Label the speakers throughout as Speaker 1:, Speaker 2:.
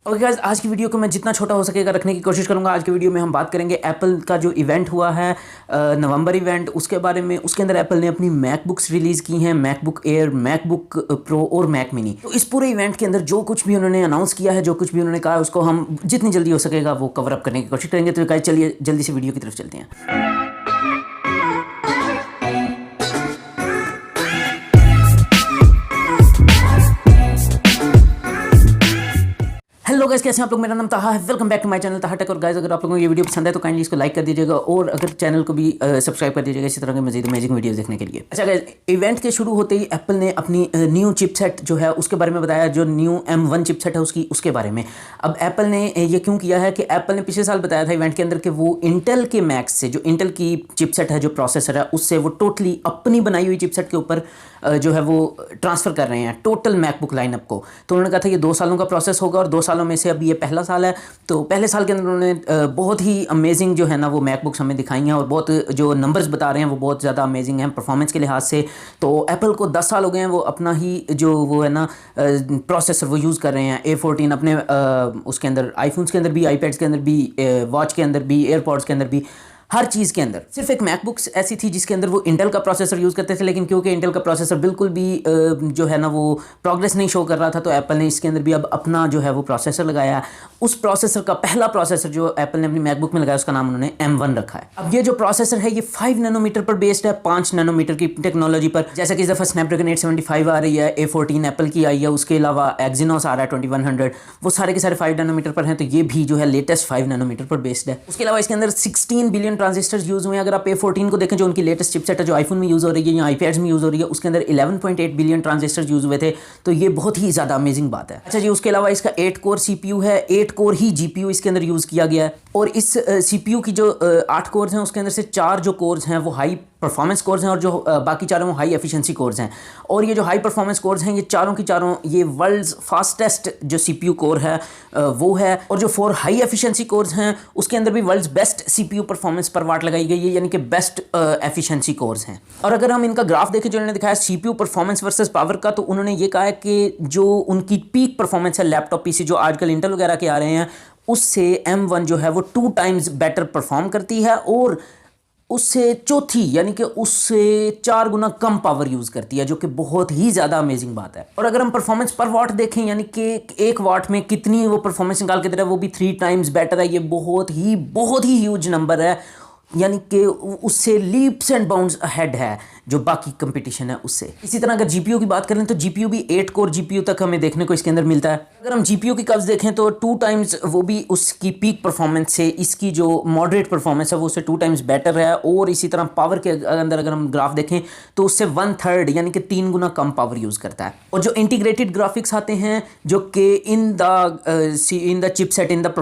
Speaker 1: Okay guys, आज की video को मैं जितना छोटा हो सकेगा रखने की कोशिश करूंगा। आज की वीडियो में हम बात करेंगे एप्पल का जो इवेंट हुआ है, नवंबर इवेंट, उसके बारे में। उसके अंदर एप्पल ने अपनी मैकबुक्स रिलीज़ की हैं, मैकबुक एयर, मैकबुक प्रो और मैक मिनी। तो इस पूरे इवेंट के अंदर जो कुछ भी उन्होंने अनाउंस किया है, जो कुछ भी उन्होंने कहा है, उसको हम जितनी जल्दी हो सकेगा वो कवर अप करने की कोशिश करेंगे। तो गाइस चलिए जल्दी से वीडियो की तरफ चलते हैं। हेलो गाइस, कैसे हैं आप लोग? मेरा नाम ताहा है। Welcome back to my channel Taha tech. और गाइस, अगर आप लोगों को ये वीडियो पसंद है तो काइंडली इसको लाइक कर दीजिएगा और अगर चैनल को भी सब्सक्राइब कर दीजिएगा इसी तरह के मजीद अमेजिंग वीडियोस देखने के लिए। अच्छा गाइस, इवेंट के शुरू होते ही एप्पल ने अपनी न्यू चिपसेट जो है उसके बारे में बताया, जो न्यू M1 चिपसेट है उसके बारे में। अब एप्पल ने ये क्यों किया है कि एप्पल ने पिछले साल बताया था इवेंट के अंदर कि वो इंटेल के मैक्स से, जो इंटेल की चिपसेट है, जो प्रोसेसर है, उससे वो टोटली अपनी बनाई हुई चिपसेट के ऊपर जो है वो ट्रांसफ़र कर रहे हैं टोटल मैकबुक लाइनअप को। तो उन्होंने कहा था ये 2 सालों का प्रोसेस होगा और 2 सालों में से अभी ये पहला साल है। तो पहले साल के अंदर उन्होंने बहुत ही अमेजिंग जो है ना वो मैकबुक्स हमें दिखाई हैं और बहुत जो नंबर्स बता रहे हैं वो बहुत ज़्यादा अमेजिंग हैं परफॉर्मेंस के लिहाज से। तो एप्पल को 10 साल हो गए हैं वो अपना ही जो वो है ना प्रोसेसर वो यूज़ कर रहे हैं। A14 अपने उसके अंदर, आईफोन्स के अंदर भी, आईपैड्स के अंदर भी, वॉच के अंदर भी, एयरपॉड्स के अंदर भी, हर चीज़ के अंदर। सिर्फ एक मैकबुक्स ऐसी थी जिसके अंदर वो इंटेल का प्रोसेसर यूज़ करते थे, लेकिन क्योंकि इंटेल का प्रोसेसर बिल्कुल भी जो है ना वो प्रोग्रेस नहीं शो कर रहा था, तो एप्पल ने इसके अंदर भी अब अपना जो है वो प्रोसेसर लगाया। उस प्रोसेसर का पहला प्रोसेसर जो एप्पल ने अपनी मैकबुक में लगाया उसका नाम उन्होंने M1 रखा है। अब ये जो प्रोसेसर है ये 5 नैनोमीटर पर बेस्ड है, 5 नैनोमीटर की टेक्नोलॉजी पर। जैसा कि इस दफ़ा स्नैपड्रैगन 875 आ रही है, A14 एप्पल की आई है, उसके अलावा एक्जिनोस आ रहा है 2100, वो सारे के सारे 5 नैनोमीटर पर हैं। तो ये भी जो है लेटेस्ट 5 नैनोमीटर पर बेस्ड है। उसके अलावा इसके अंदर 16 बिलियन ट्रांजिस्टर्स यूज़ हुए हैं। अगर आप A14 को देखें जो उनकी लेटेस्ट चिपसेट है, जो आईफोन में यूज़ हो रही है या आईपैड्स में यूज़ हो रही है, उसके अंदर 11.8 बिलियन ट्रांजिस्टर्स यूज़ हुए थे। तो ये बहुत ही ज़्यादा अमेजिंग बात है। अच्छा जी, उसके अलावा इसका 8 कोर CPU है, 8 कोर ही GPU इसके अंदर यूज़ किया गया है। और इस CPU की जो 8 कोर्स हैं उसके अंदर से 4 जो कोर्स हैं वो हाई परफॉर्मेंस कोर्स हैं और जो बाकी चारों वो हाई एफिशिएंसी कोर्स हैं। और ये जो हाई परफॉर्मेंस कोर्स हैं ये चारों की चारों ये वर्ल्ड्स फास्टेस्ट जो CPU कोर है वो है। और जो 4 हाई एफिशिएंसी कोर्स हैं उसके अंदर भी वर्ल्ड्स बेस्ट CPU परफॉर्मेंस पर वाट लगाई गई है, यानी कि बेस्ट एफिशिएंसी कोर्स हैं। और अगर हम इनका ग्राफ देखें जो उन्होंने दिखाया CPU परफॉर्मेंस वर्सेस पावर का, तो उन्होंने ये कहा है कि जो उनकी पीक परफॉर्मेंस है लैपटॉप PC जो आजकल इंटेल वगैरह के आ रहे हैं, उससे M1 जो है वो 2 टाइम्स बेटर परफॉर्म करती है और उससे चौथी यानी कि उससे 4 गुना कम पावर यूज़ करती है, जो कि बहुत ही ज़्यादा अमेजिंग बात है। और अगर हम परफॉर्मेंस पर वाट देखें, यानी कि 1 वाट में कितनी वो परफॉर्मेंस निकाल के दे रहा है, वो भी 3 टाइम्स बेटर है। ये बहुत ही ह्यूज नंबर है, यानी कि उससे लीप्स एंड बाउंड्स अहेड है जो बाकी कंपटीशन है उससे। इसी तरह अगर GPU की बात करें तो GPU भी 8 कोर GPU तक हमें देखने को इसके अंदर मिलता है। अगर हम GPU की कर्व्स देखें तो 2 टाइम्स वो भी उसकी पीक परफॉर्मेंस से इसकी जो मॉडरेट परफॉर्मेंस है वो उससे 2 टाइम्स बेटर है। और इसी तरह पावर के अंदर अगर हम ग्राफ देखें तो उससे 1/3 यानी कि 3 गुना कम पावर यूज़ करता है। और जो इंटीग्रेटेड ग्राफिक्स आते हैं जो कि in the chipset, in the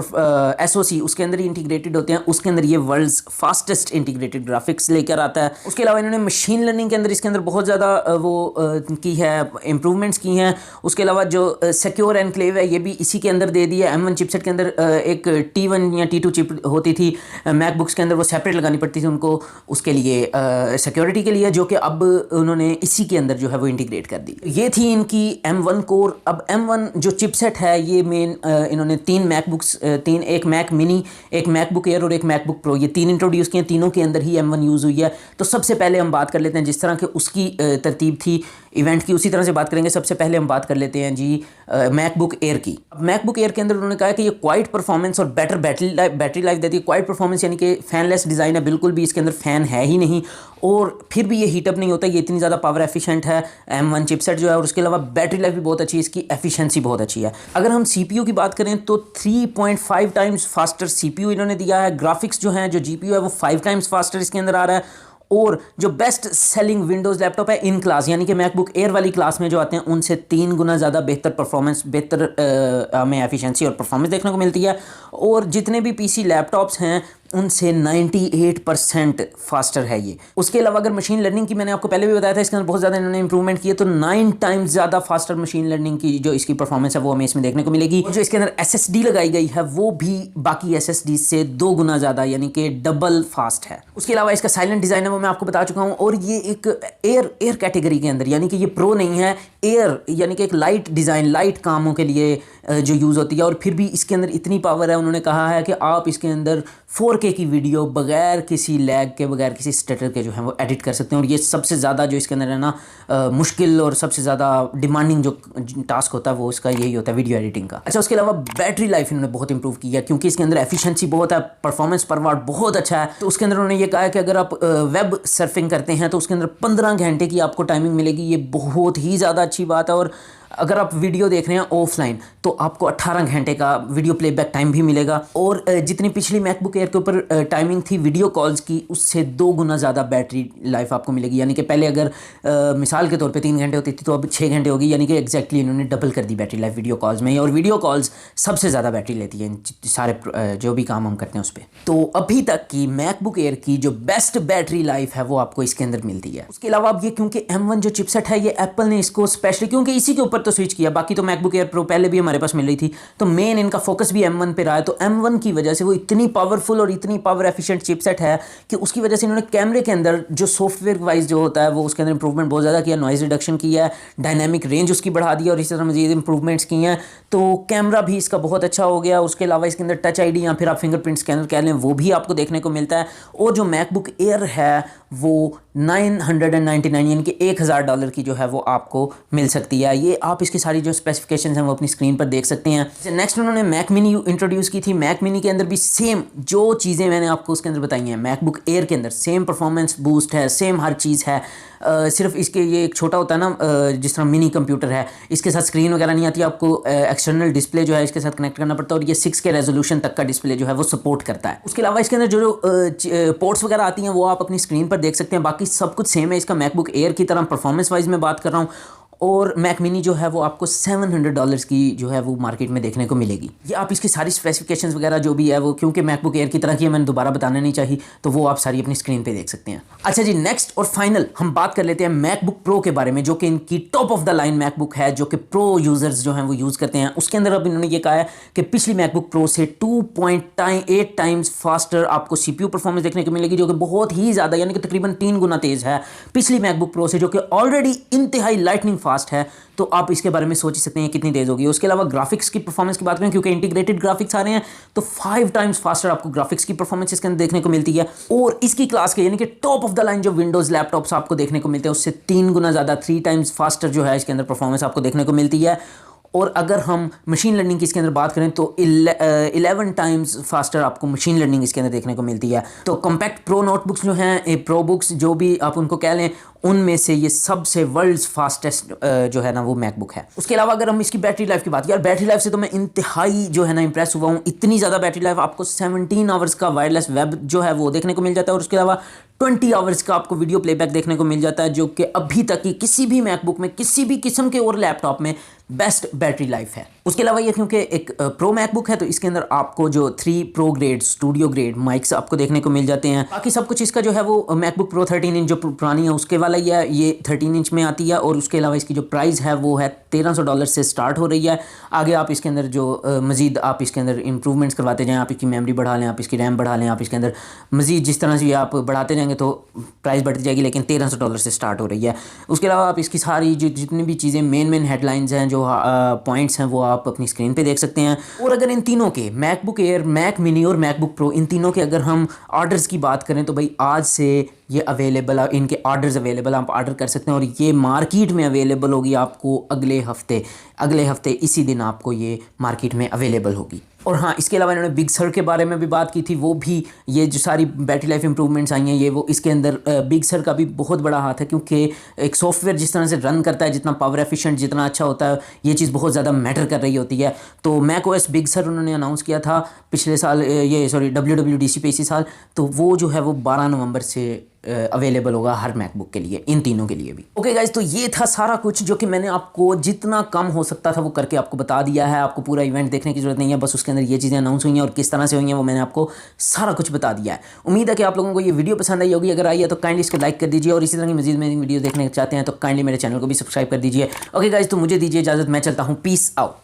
Speaker 1: SoC उसके अंदर ही इंटीग्रेटेड होते हैं, उसके अंदर ये वर्ल्ड्स फास्टेस्ट इंटीग्रेटेड ग्राफिक्स लेकर आता है। उसके अलावा इन्होंने मशीन लर्निंग के अंदर इसके अंदर बहुत ज़्यादा वो की है, इंप्रूवमेंट्स की हैं। उसके अलावा जो सिक्योर एनक्लेव है ये भी इसी के अंदर दे दिया। M1 चिपसेट के अंदर एक T1 या T2 चिप होती थी मैकबुक्स के अंदर, वो सेपरेट लगानी पड़ती थी उनको उसके लिए सिक्योरिटी के लिए, जो कि अब उन्होंने इसी के अंदर जो है वो इंटीग्रेट कर दी। ये थी इनकी M1 कोर। अब M1 जो चिपसेट है ये मेन इन्होंने 3 मैकबुक्स, एक मैक मिनी, एक मैकबुक एयर और एक मैकबुक प्रो, ये 3 इंट्रोड्यूस किए। तीनों के अंदर ही M1 यूज़ हुई है। तो सबसे पहले हम बात कर लेते हैं जिस तरह के उसकी तरतीब थी इवेंट की, उसी तरह से बात करेंगे। सबसे पहले हम बात कर लेते हैं जी मैकबुक एयर की। अब मैकबुक एयर के अंदर उन्होंने कहा कि ये क्वाइट परफॉर्मेंस और बेटर बैटरी लाइफ देती है। क्वाइट परफॉर्मेंस यानी कि फैनलेस डिज़ाइन है, बिल्कुल भी इसके अंदर फ़ैन है ही नहीं और फिर भी ये हीटअप नहीं होता। ये इतनी ज़्यादा पावर एफिशिएंट है M1 चिपसेट जो है। और उसके अलावा बैटरी लाइफ भी बहुत अच्छी है, इसकी एफिशिएंसी बहुत अच्छी है। अगर हम CPU की बात करें तो 3.5 टाइम्स फास्टर CPU इन्होंने दिया है। ग्राफिक्स जो हैं, जो GPU है वो 5 टाइम्स फास्टर इसके अंदर आ रहा है। और जो बेस्ट सेलिंग विंडोज़ लैपटॉप है इन क्लास, यानी कि मैकबुक एयर वाली क्लास में जो आते हैं उनसे 3 गुना ज़्यादा बेहतर परफॉर्मेंस, बेहतर हमें एफिशिएंसी और परफॉर्मेंस देखने को मिलती है। और जितने भी PC लैपटॉप्स हैं उनसे 98% फास्टर है ये। उसके अलावा अगर मशीन लर्निंग की, मैंने आपको पहले भी बताया था इसके अंदर बहुत ज़्यादा इन्होंने इंप्रूवमेंट किए, तो 9 टाइम्स ज़्यादा फास्टर मशीन लर्निंग की जो इसकी परफॉर्मेंस है वो हमें इसमें देखने को मिलेगी। और जो इसके अंदर SSD लगाई गई है वो भी बाकी SSD से 2 गुना ज़्यादा यानी कि डबल फास्ट है। उसके अलावा इसका साइलेंट डिज़ाइन है वो मैं आपको बता चुका हूँ। और ये एक एयर कैटेगरी के अंदर, यानी कि ये प्रो नहीं है, एयर यानी कि एक लाइट डिज़ाइन, लाइट कामों के लिए जो यूज़ होती है, और फिर भी इसके अंदर इतनी पावर है। उन्होंने कहा है कि आप इसके अंदर 4K की वीडियो बगैर किसी लैग के, बगैर किसी स्टटर के जो है वो एडिट कर सकते हैं। और ये सबसे ज़्यादा जो इसके अंदर है ना मुश्किल और सबसे ज़्यादा डिमांडिंग जो टास्क होता है वो इसका यही होता है, वीडियो एडिटिंग का। अच्छा, उसके अलावा बैटरी लाइफ इन्होंने बहुत इंप्रूव की है, क्योंकि इसके अंदर एफिशिएंसी बहुत है, परफॉर्मेंस पर वाट बहुत अच्छा है। तो उसके अंदर उन्होंने ये कहा है कि अगर आप वेब सर्फिंग करते हैं तो उसके अंदर 15 घंटे की आपको टाइमिंग मिलेगी। ये बहुत ही ज़्यादा अच्छी बात है। और अगर आप वीडियो देख रहे हैं ऑफलाइन तो आपको 18 घंटे का वीडियो प्लेबैक टाइम भी मिलेगा। और जितनी पिछली मैकबुक एयर के ऊपर टाइमिंग थी वीडियो कॉल्स की, उससे 2 गुना ज़्यादा बैटरी लाइफ आपको मिलेगी। यानी कि पहले अगर मिसाल के तौर पे 3 घंटे होती थी तो अब 6 घंटे होगी। यानी कि एग्जैक्टली इन्होंने डबल कर दी बैटरी लाइफ वीडियो कॉल्स में। और वीडियो कॉल्स सबसे ज़्यादा बैटरी लेती है सारे जो भी काम हम करते हैं उस पर। तो अभी तक की मैकबुक एयर की जो बेस्ट बैटरी लाइफ है वो आपको इसके अंदर मिलती है। उसके अलावा अब ये क्योंकि M1 जो चिपसेट है, ये एप्पल ने इसको स्पेशली क्योंकि इसी के ऊपर तो स्विच किया, बाकी तो मैकबुक एयर प्रो पहले भी हमारे पास मिल रही थी, तो मेन इनका फोकस भी M1 पे रहा है। तो M1 की वजह से वो इतनी पावरफुल और इतनी पावर एफिशिएंट चिपसेट है कि उसकी वजह से इन्होंने कैमरे के अंदर जो सॉफ्टवेयर वाइज जो होता है वो उसके अंदर इंप्रूवमेंट बहुत ज़्यादा किया, नॉइज़ रिडक्शन किया है, डायनामिक रेंज उसकी बढ़ा दी और इसी तरह मजीद इंप्रूवमेंट्स किए हैं। तो कैमरा भी इसका बहुत अच्छा हो गया। उसके अलावा इसके अंदर टच आईडी या फिर आप फिंगरप्रिंट स्कैनर कह लें वो भी आपको देखने को मिलता है। और जो मैकबुक एयर है वो 999 यानी कि $1000 की जो है वो आपको मिल सकती है। ये आप इसकी सारी जो स्पेसिफिकेशंस हैं वो अपनी स्क्रीन पर देख सकते हैं। नेक्स्ट उन्होंने मैक मिनी इंट्रोड्यूस की थी। मैक मिनी के अंदर भी सेम जो चीज़ें मैंने आपको उसके अंदर बताई हैं मैकबुक एयर के अंदर सेम परफॉर्मेंस बूस्ट है, सेम हर चीज़ है। सिर्फ इसके ये एक छोटा होता है ना, जिस तरह मिनी कंप्यूटर है, इसके साथ स्क्रीन वगैरह नहीं आती, आपको एक्सटर्नल डिस्प्ले जो है इसके साथ कनेक्ट करना पड़ता है। और ये 6K रेजोल्यूशन तक का डिस्प्ले जो है वो सपोर्ट करता है। उसके अलावा इसके अंदर जो पोर्ट्स वगैरह आती हैं वो आप अपनी स्क्रीन पर देख सकते हैं। बाकी सब कुछ सेम है इसका मैकबुक एयर की तरह। परफॉर्मेंस वाइज मैं बात कर रहा हूँ। और मैक मिनी जो है वो आपको $700 की जो है वो मार्केट में देखने को मिलेगी। ये आप इसकी सारी स्पेसिफिकेशंस वगैरह जो भी है वो क्योंकि मैकबुक एयर की तरह की है, मैंने दोबारा बताना नहीं चाहिए, तो वो आप सारी अपनी स्क्रीन पे देख सकते हैं। अच्छा जी, नेक्स्ट और फाइनल हम बात कर लेते हैं मैकबुक प्रो के बारे में, जो कि इनकी top of the line MacBook है, जो कि प्रो यूजर्स जो हैं वो यूज़ करते हैं। उसके अंदर अब इन्होंने ये कहा है कि पिछली मैकबुक प्रो से 2.8 टाइम्स फास्टर आपको CPU परफॉर्मेंस देखने को मिलेगी, जो कि बहुत ही ज़्यादा यानी कि तकरीबन 3 गुना तेज़ है पिछली मैकबुक प्रो से, जो कि ऑलरेडी इंतहाई लाइटनिंग फास्ट है। तो आप इसके बारे में सोच ही सकते हैं कितनी तेज़ होगी। उसके अलावा ग्राफिक्स की परफॉर्मेंस की बात करें, क्योंकि इंटीग्रेटेड ग्राफिक्स आ रहे हैं, तो 5 टाइम्स फास्टर आपको ग्राफिक्स की परफॉर्मेंस इसके अंदर देखने को मिलती है। और इसकी क्लास के यानी कि टॉप ऑफ द लाइन जो विंडोज़ लैपटॉप्स आपको देखने को मिलते हैं उससे 3 गुना ज़्यादा 3 टाइम्स फास्टर जो है इसके अंदर परफॉर्मेंस आपको देखने को मिलती है। और अगर हम मशीन लर्निंग की इसके अंदर बात करें तो 11 टाइम्स फास्टर आपको मशीन लर्निंग इसके अंदर देखने को मिलती है। तो कॉम्पैक्ट प्रो नोटबुक्स जो हैं, प्रो बुक्स जो भी आप उनको कह लें, उनमें से ये सबसे वर्ल्ड्स फास्टेस्ट जो है ना वो मैकबुक है। उसके अलावा अगर हम इसकी बैटरी लाइफ की बात, यार बैटरी लाइफ से तो मैं इंतहाई जो है ना इंप्रेस हुआ हूँ। इतनी ज़्यादा बैटरी लाइफ, आपको 17 आवर्स का वायरलेस वेब जो है वो देखने को मिल जाता है। और उसके अलावा 20 आवर्स का आपको वीडियो प्लेबैक देखने को मिल जाता है, जो कि अभी तक की किसी भी मैकबुक में, किसी भी किस्म के और लैपटॉप में बेस्ट बैटरी लाइफ है। उसके अलावा ये क्योंकि एक प्रो मैकबुक है तो इसके अंदर आपको जो 3 pro grade studio grade mics आपको देखने को मिल जाते हैं। बाकी सब कुछ इसका जो है वो मैकबुक प्रो 13 इंच जो पुरानी है उसके वाला ही है, ये 13 इंच में आती है। और उसके अलावा इसकी जो प्राइस है वो है $1300 से स्टार्ट हो रही है। आगे आप इसके अंदर जो मज़ीद आप इसके अंदर इंप्रूवमेंट्स करवाते जाएँ, आप इसकी मेमोरी बढ़ा लें, आप इसकी रैम बढ़ा लें, आप इसके अंदर मज़ीद जिस तरह से आप बढ़ाते जाएंगे तो प्राइस बढ़ती जाएगी, लेकिन $1300 से स्टार्ट हो रही है। उसके अलावा आप इसकी सारी जो जितनी भी चीज़ें मेन हेडलाइंस हैं, जो पॉइंट्स हैं, वो आप अपनी स्क्रीन पे देख सकते हैं। और अगर इन तीनों के मैकबुक एयर, मैक मिनी और मैकबुक प्रो, इन तीनों के अगर हम ऑर्डर्स की बात करें तो भाई आज से ये अवेलेबल, इनके ऑर्डर्स अवेलेबल, आप ऑर्डर कर सकते हैं। और ये मार्केट में अवेलेबल होगी आपको अगले हफ्ते इसी दिन आपको ये मार्केट में अवेलेबल होगी। और हाँ, इसके अलावा इन्होंने बिग सर के बारे में भी बात की थी। वो भी ये जो सारी बैटरी लाइफ इंप्रूवमेंट्स आई हैं, ये वो इसके अंदर बिग सर का भी बहुत बड़ा हाथ है, क्योंकि एक सॉफ्टवेयर जिस तरह से रन करता है, जितना पावर एफिशिएंट, जितना अच्छा होता है, ये चीज़ बहुत ज़्यादा मैटर कर रही होती है। तो मैक ओएस बिग सर उन्होंने अनाउंस किया था पिछले साल, WWDC पे इसी साल। तो वो जो है वो 12 नवंबर से अवेलेबल होगा हर मैकबुक के लिए, इन तीनों के लिए भी। ओके गाइज, तो ये था सारा कुछ जो कि मैंने आपको जितना कम हो सकता था वो करके आपको बता दिया है। आपको पूरा इवेंट देखने की जरूरत नहीं है, बस उसके अंदर ये चीज़ें अनाउंस हुई हैं और किस तरह से हुई हैं वो मैंने आपको सारा कुछ बता दिया है। उम्मीद है कि आप लोगों को ये वीडियो पसंद आई होगी। अगर आई है तो काइंडली इसको लाइक कर दीजिए, और इसी तरह की मजीद मेरी वीडियो देखना चाहते हैं तो काइंडली मेरे चैनल को भी सब्सक्राइब कर दीजिए। ओके गाइज, तो मुझे दीजिए इजाज़त, मैं चलता हूँ। Peace out.